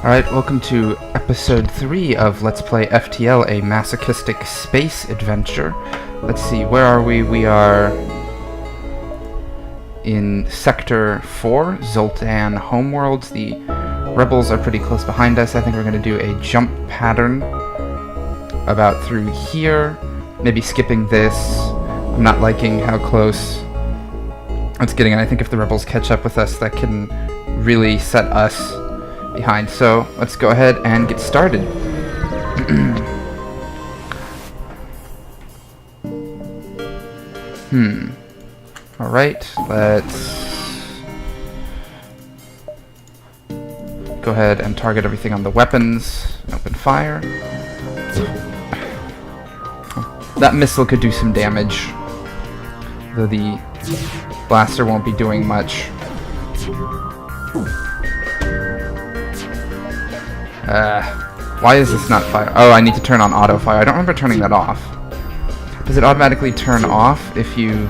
Alright, welcome to episode 3 of Let's Play FTL, a masochistic space adventure. Let's see, where are we? We are in Sector 4, Zoltan Homeworlds. The rebels are pretty close behind us. I think we're going to do a jump pattern about through here, maybe skipping this. I'm not liking how close it's getting, and I think if the rebels catch up with us, that can really set us behind. So let's go ahead and get started. Alright, let's go ahead and target everything on the weapons and open fire. That missile could do some damage, though the blaster won't be doing much. Why is this not fire? Oh, I need to turn on auto fire. I don't remember turning that off. Does it automatically turn off if you...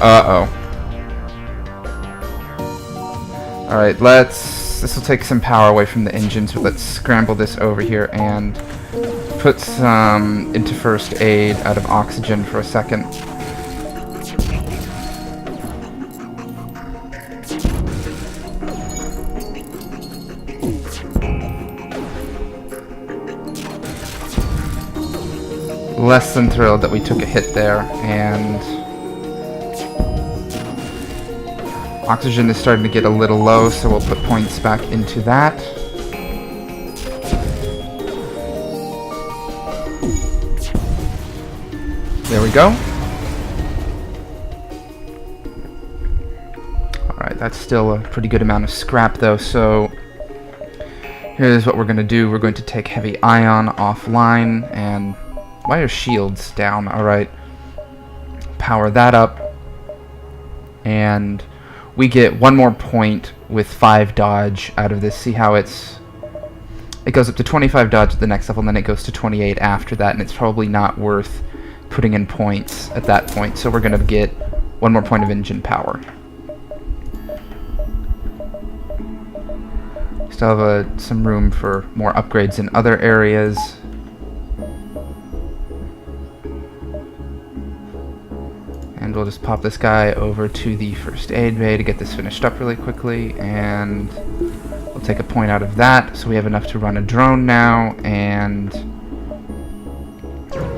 Uh-oh. Alright, this will take some power away from the engine, so let's scramble this over here and put some into first aid out of oxygen for a second. Less than thrilled that we took a hit there, and oxygen is starting to get a little low, so we'll put points back into that. There we go. Alright, that's still a pretty good amount of scrap though, so here's what we're going to do. We're going to take heavy ion offline, and why are shields down? Alright. Power that up. And we get one more point with 5 dodge out of this. See how it goes up to 25 dodge at the next level, and then it goes to 28 after that, and it's probably not worth putting in points at that point. So we're going to get one more point of engine power. Still have some room for more upgrades in other areas. And we'll just pop this guy over to the first aid bay to get this finished up really quickly, and we'll take a point out of that, so we have enough to run a drone now. And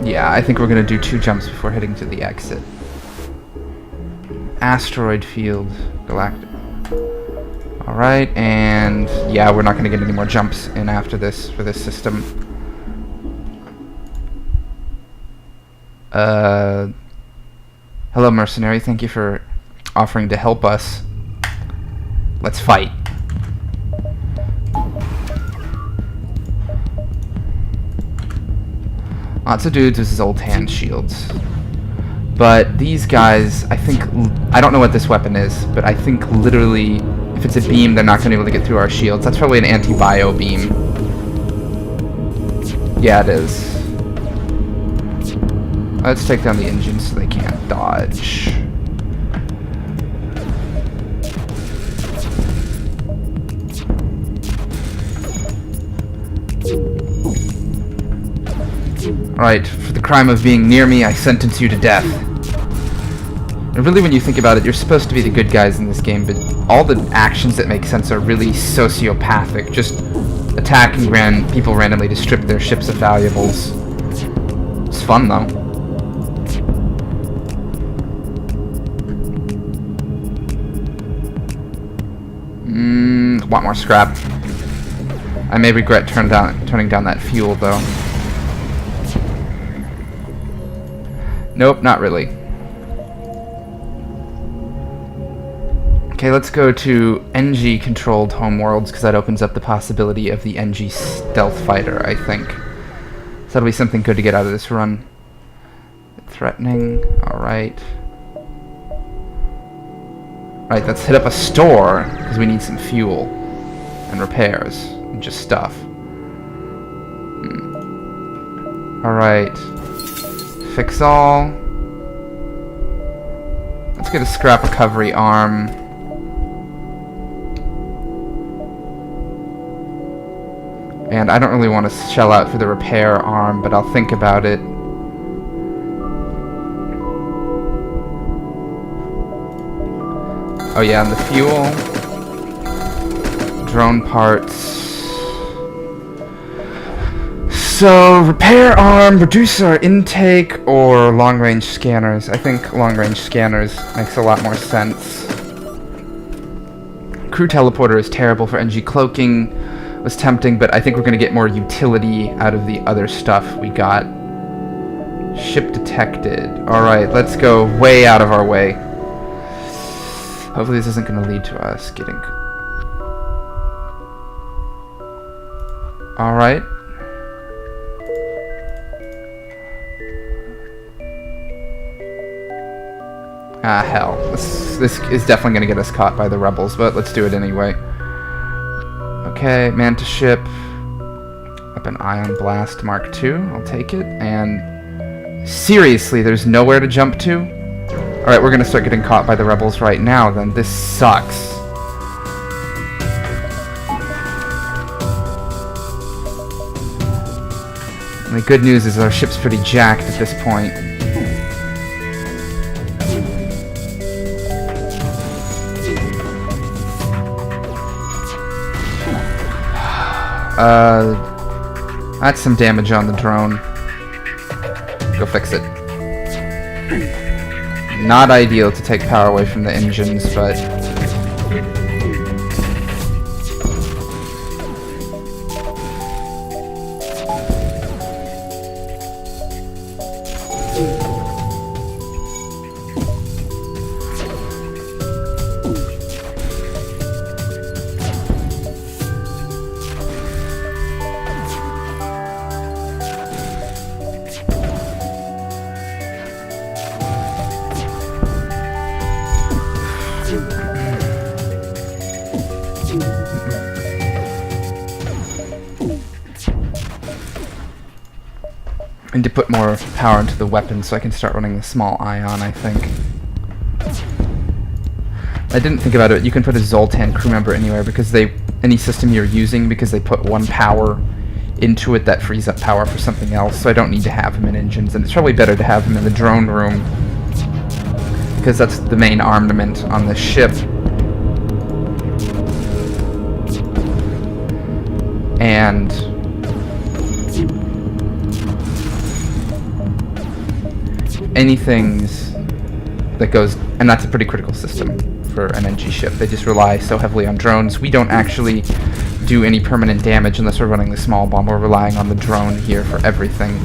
yeah, I think we're going to do 2 jumps before heading to the exit. Asteroid field, galactic. Alright, and yeah, we're not going to get any more jumps in after this for this system. Hello, mercenary. Thank you for offering to help us. Let's fight. Lots of dudes with Zoltan shields. But these guys, I don't know what this weapon is, but I think literally, if it's a beam, they're not going to be able to get through our shields. That's probably an anti-bio beam. Yeah, it is. Let's take down the engine so they can't dodge. Alright, for the crime of being near me, I sentence you to death. And really, when you think about it, you're supposed to be the good guys in this game, but all the actions that make sense are really sociopathic. Just attacking people randomly to strip their ships of valuables. It's fun, though. Want more scrap. I may regret turning down that fuel, though. Nope, not really. Okay, let's go to NG-controlled homeworlds, because that opens up the possibility of the NG stealth fighter, I think. So that'll be something good to get out of this run. Threatening. Alright. Right, let's hit up a store, because we need some fuel and repairs and just stuff. Alright. Fix all. get a scrap recovery arm. And I don't really want to shell out for the repair arm, but I'll think about it. Oh yeah, and the fuel. Drone parts. So, repair arm, reduce our intake, or long-range scanners. I think long-range scanners makes a lot more sense. Crew teleporter is terrible for NG cloaking. Was tempting, but I think we're going to get more utility out of the other stuff we got. Ship detected. Alright, let's go way out of our way. Hopefully this isn't going to lead to us getting... Alright. Ah, hell. This is definitely going to get us caught by the rebels, but let's do it anyway. Okay, Manta ship. Weapon Ion Blast Mark II. I'll take it. And seriously, there's nowhere to jump to? Alright, we're going to start getting caught by the rebels right now, then. This sucks. And the good news is our ship's pretty jacked at this point. That's some damage on the drone. Go fix it. Not ideal to take power away from the engines, but... I need to put more power into the weapon so I can start running the small ion, I think. I didn't think about it. You can put a Zoltan crew member anywhere because any system you're using, because they put one power into it that frees up power for something else, so I don't need to have him in engines, and it's probably better to have him in the drone room because that's the main armament on the ship. And anything that goes, and that's a pretty critical system for an NG ship. They just rely so heavily on drones. We don't actually do any permanent damage unless we're running the small bomb. We're relying on the drone here for everything.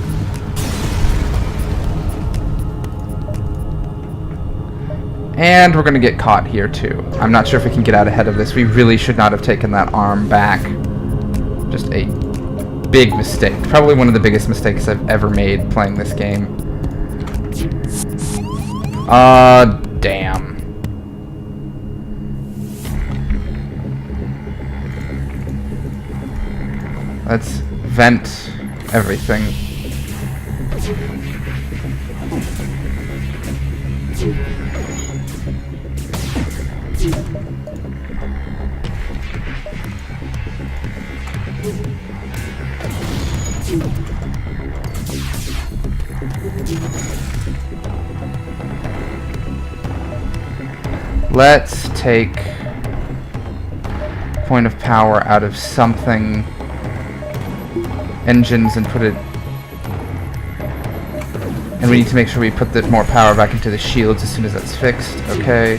And we're gonna get caught here too. I'm not sure if we can get out ahead of this. We really should not have taken that arm back. Just a big mistake. Probably one of the biggest mistakes I've ever made playing this game. Damn. Let's vent everything. Let's take point of power out of something, engines, and put it, and we need to make sure we put more power back into the shields as soon as that's fixed. Okay.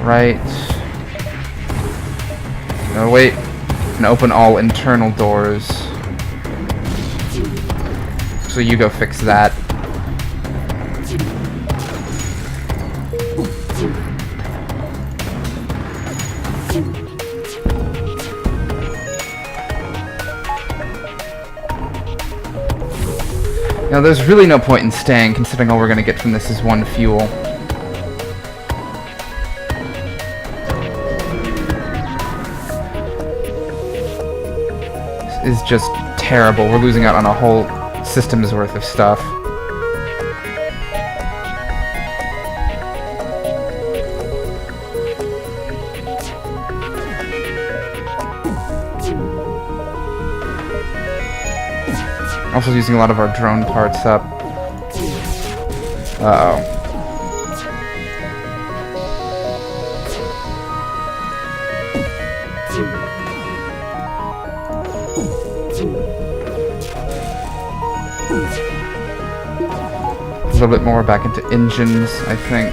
Right. No, wait. And open all internal doors. So you go fix that. Now, there's really no point in staying, considering all we're going to get from this is one fuel. This is just terrible. We're losing out on a whole system's worth of stuff. Also using a lot of our drone parts up. Uh-oh. A little bit more back into engines, I think.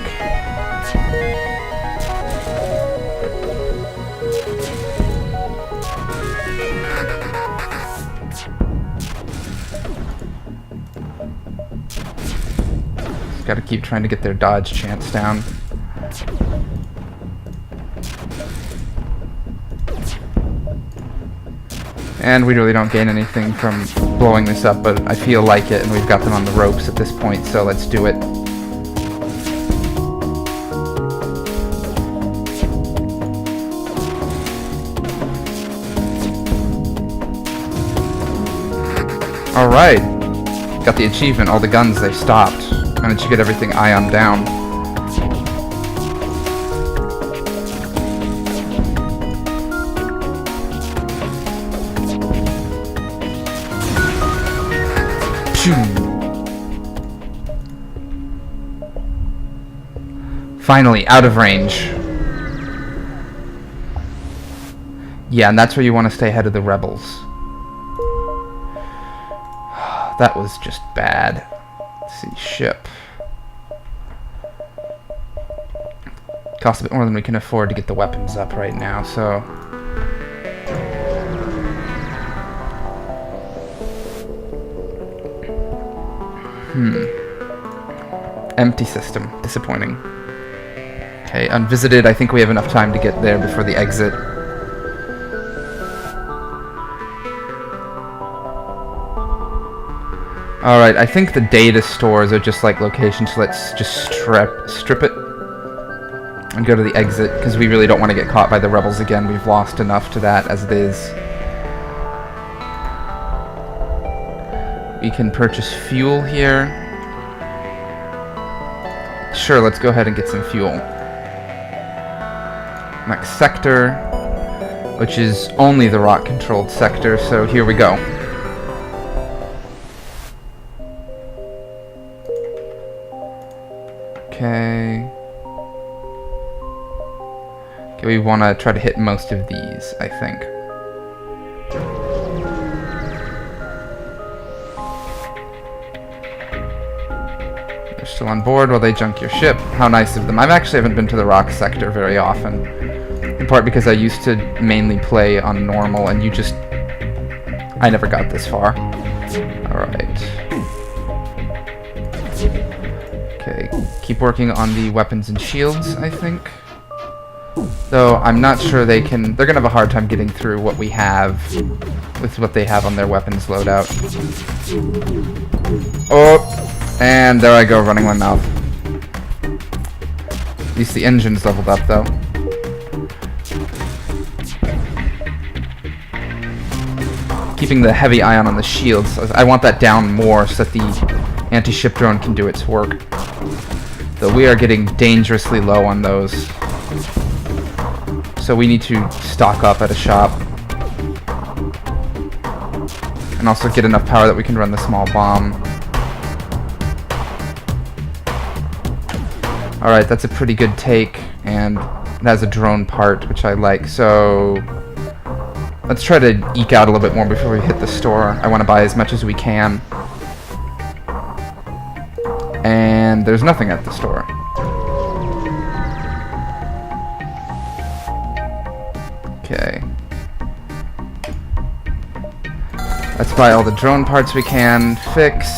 Got to keep trying to get their dodge chance down. And we really don't gain anything from blowing this up, but I feel like it, and we've got them on the ropes at this point, so let's do it. Alright. Got the achievement, all the guns they've stopped. Managed to get everything ion down. Finally, out of range. Yeah, and that's where you want to stay ahead of the rebels. That was just bad. Let's see, ship. Costs a bit more than we can afford to get the weapons up right now, so... Empty system. Disappointing. Okay, unvisited. I think we have enough time to get there before the exit. Alright, I think the data stores are just like locations, so let's just strip it and go to the exit, because we really don't want to get caught by the rebels again. We've lost enough to that as it is. We can purchase fuel here. Sure, let's go ahead and get some fuel. Next sector, which is only the rock-controlled sector, so here we go. Okay. Okay, we want to try to hit most of these, I think. They're still on board while they junk your ship. How nice of them. I actually haven't been to the rock sector very often. In part because I used to mainly play on normal, and I never got this far. Alright. Okay, keep working on the weapons and shields, I think. Though, I'm not sure they're gonna have a hard time getting through what we have with what they have on their weapons loadout. Oh! And there I go, running my mouth. At least the engine's leveled up, though. Keeping the heavy ion on the shields. I want that down more so that the anti-ship drone can do its work. Though we are getting dangerously low on those. So we need to stock up at a shop. And also get enough power that we can run the small bomb. Alright, that's a pretty good take, and it has a drone part, which I like, so... Let's try to eke out a little bit more before we hit the store. I want to buy as much as we can. And there's nothing at the store. Okay. Let's buy all the drone parts we can. Fix.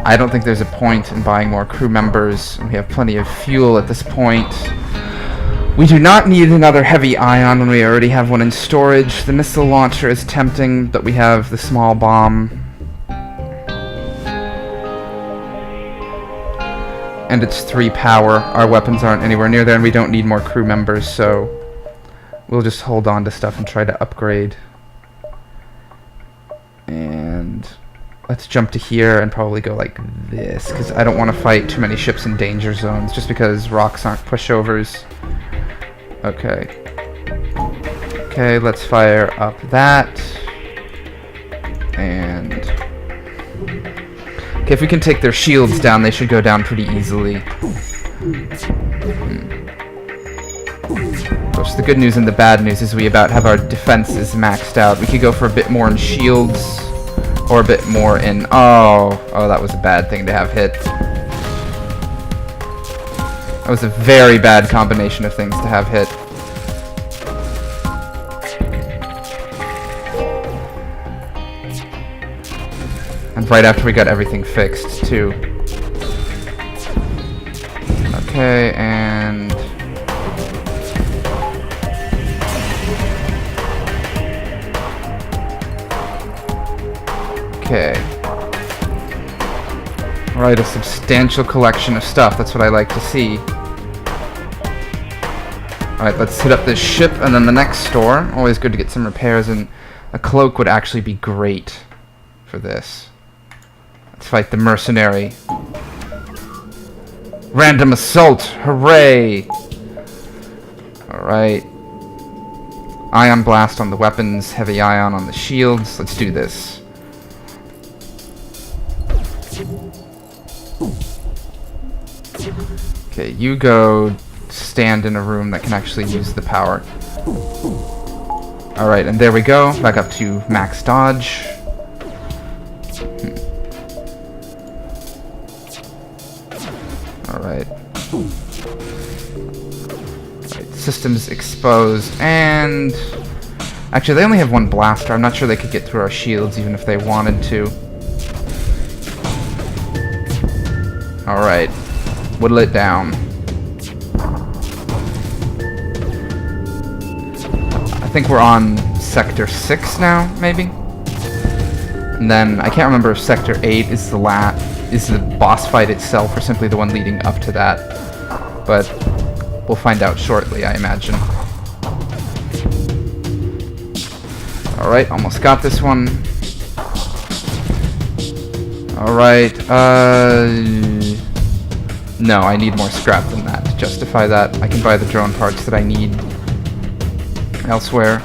I don't think there's a point in buying more crew members. We have plenty of fuel at this point. We do not need another heavy ion when we already have one in storage. The missile launcher is tempting, but we have the small bomb. And it's 3 power. Our weapons aren't anywhere near there, and we don't need more crew members, so we'll just hold on to stuff and try to upgrade. And let's jump to here and probably go like this, because I don't want to fight too many ships in danger zones, just because rocks aren't pushovers. Okay. Okay, let's fire up that. And okay, if we can take their shields down, they should go down pretty easily. Of course, the good news and the bad news is we about have our defenses maxed out. We could go for a bit more in shields, or a bit more in... Oh, that was a bad thing to have hit. That was a very bad combination of things to have hit. And right after we got everything fixed, too. Okay, and... Okay. Alright, a substantial collection of stuff. That's what I like to see. Alright, let's hit up this ship and then the next store. Always good to get some repairs, and a cloak would actually be great for this. Let's fight the mercenary. Random assault! Hooray! Alright. Ion blast on the weapons, heavy ion on the shields. Let's do this. Okay, you go stand in a room that can actually use the power. Alright, and there we go. Back up to max dodge. Alright. Systems exposed, and... Actually, they only have one blaster. I'm not sure they could get through our shields even if they wanted to. Alright. Whittle it down. I think we're on Sector 6 now, maybe? And then, I can't remember if Sector 8 is the boss fight itself, or simply the one leading up to that. But we'll find out shortly, I imagine. Alright, almost got this one. Alright, no, I need more scrap than that to justify that. I can buy the drone parts that I need elsewhere.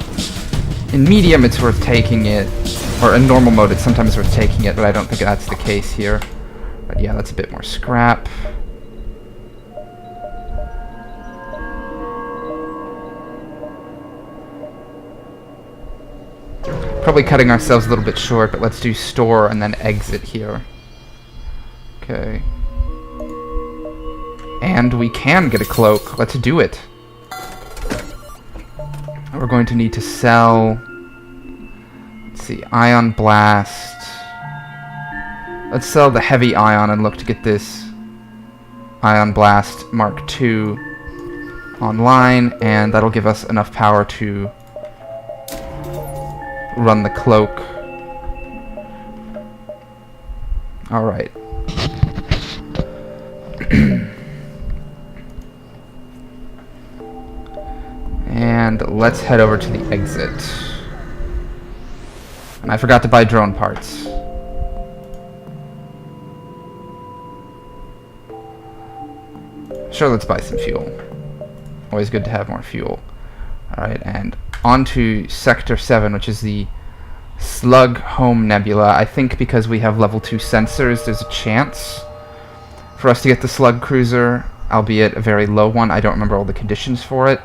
In medium, it's worth taking it. Or in normal mode, it's sometimes worth taking it, but I don't think that's the case here. But yeah, that's a bit more scrap. Probably cutting ourselves a little bit short, but let's do store and then exit here. Okay. And we can get a cloak. Let's do it. We're going to need to sell... Let's see, Ion Blast. Let's sell the heavy ion and look to get this Ion Blast Mark II online, and that'll give us enough power to run the cloak. Alright. And let's head over to the exit. And I forgot to buy drone parts. Sure, let's buy some fuel. Always good to have more fuel. Alright, and on to Sector 7, which is the Slug Home Nebula. I think because we have level 2 sensors, there's a chance for us to get the Slug Cruiser, albeit a very low one. I don't remember all the conditions for it.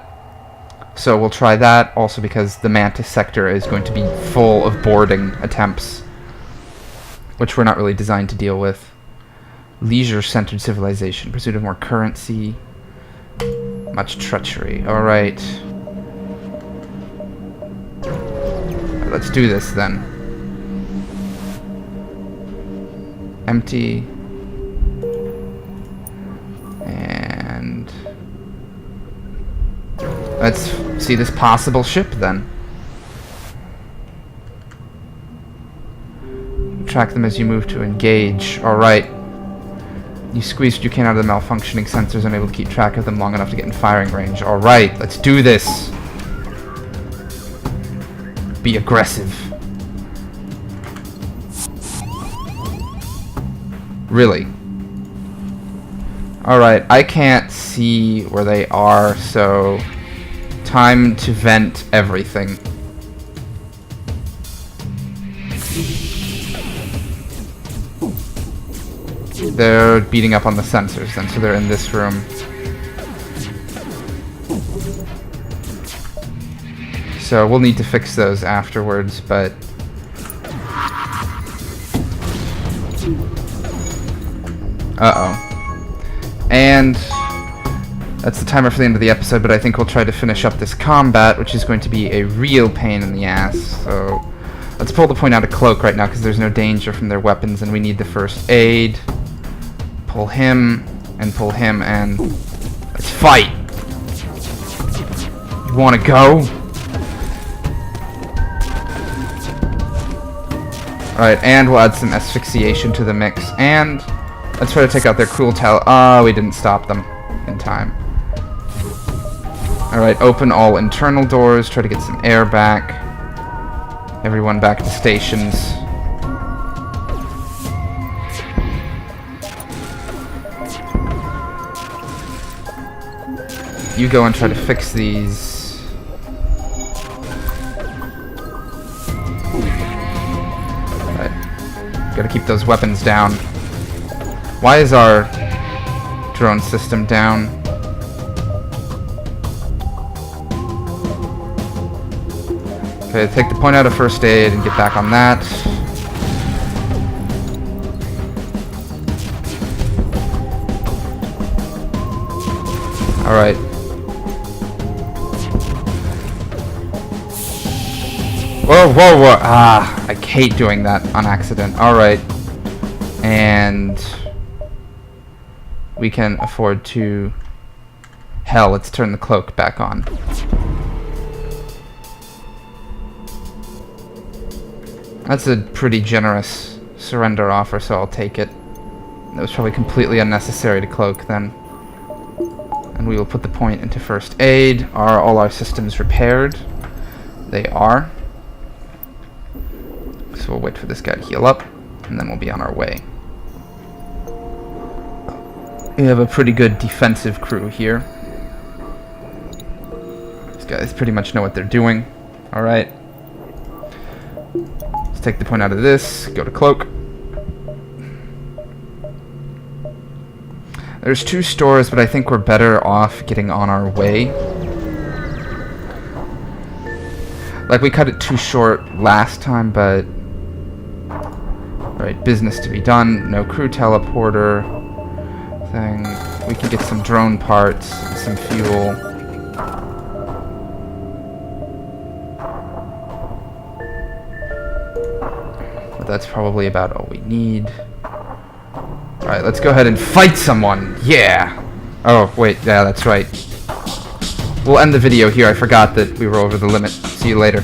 So we'll try that, also because the Mantis sector is going to be full of boarding attempts, which we're not really designed to deal with. Leisure-centered civilization, pursuit of more currency, much treachery. Alright. Let's do this then. Empty. And let's see this possible ship then. Track them as you move to engage. Alright. You squeezed what you can out of the malfunctioning sensors, unable to keep track of them long enough to get in firing range. Alright, let's do this. Be aggressive. Really? Alright, I can't see where they are, so time to vent everything. They're beating up on the sensors then, so they're in this room. So we'll need to fix those afterwards, but... Uh-oh. And... that's the timer for the end of the episode, but I think we'll try to finish up this combat, which is going to be a real pain in the ass, so... let's pull the point out of Cloak right now, because there's no danger from their weapons, and we need the first aid. Pull him, and let's fight! You wanna go? Alright, and we'll add some asphyxiation to the mix, and let's try to take out their cruel talent. Oh, we didn't stop them in time. Alright, open all internal doors, try to get some air back. Everyone back to stations. You go and try to fix these. Gotta keep those weapons down. Why is our drone system down? Okay, take the point out of first aid and get back on that. Alright. Whoa, whoa, whoa! Ah, I hate doing that on accident. Alright. And... we can afford to... hell, let's turn the cloak back on. That's a pretty generous surrender offer, so I'll take it. That was probably completely unnecessary to cloak then. And we will put the point into first aid. Are all our systems repaired? They are. So we'll wait for this guy to heal up, and then we'll be on our way. We have a pretty good defensive crew here. These guys pretty much know what they're doing. Alright. Let's take the point out of this, go to cloak. There's 2 stores, but I think we're better off getting on our way. Like, we cut it too short last time, but... alright, business to be done. No crew teleporter thing. We can get some drone parts, some fuel. But that's probably about all we need. Alright, let's go ahead and fight someone! Yeah! Oh, wait, yeah, that's right. We'll end the video here. I forgot that we were over the limit. See you later.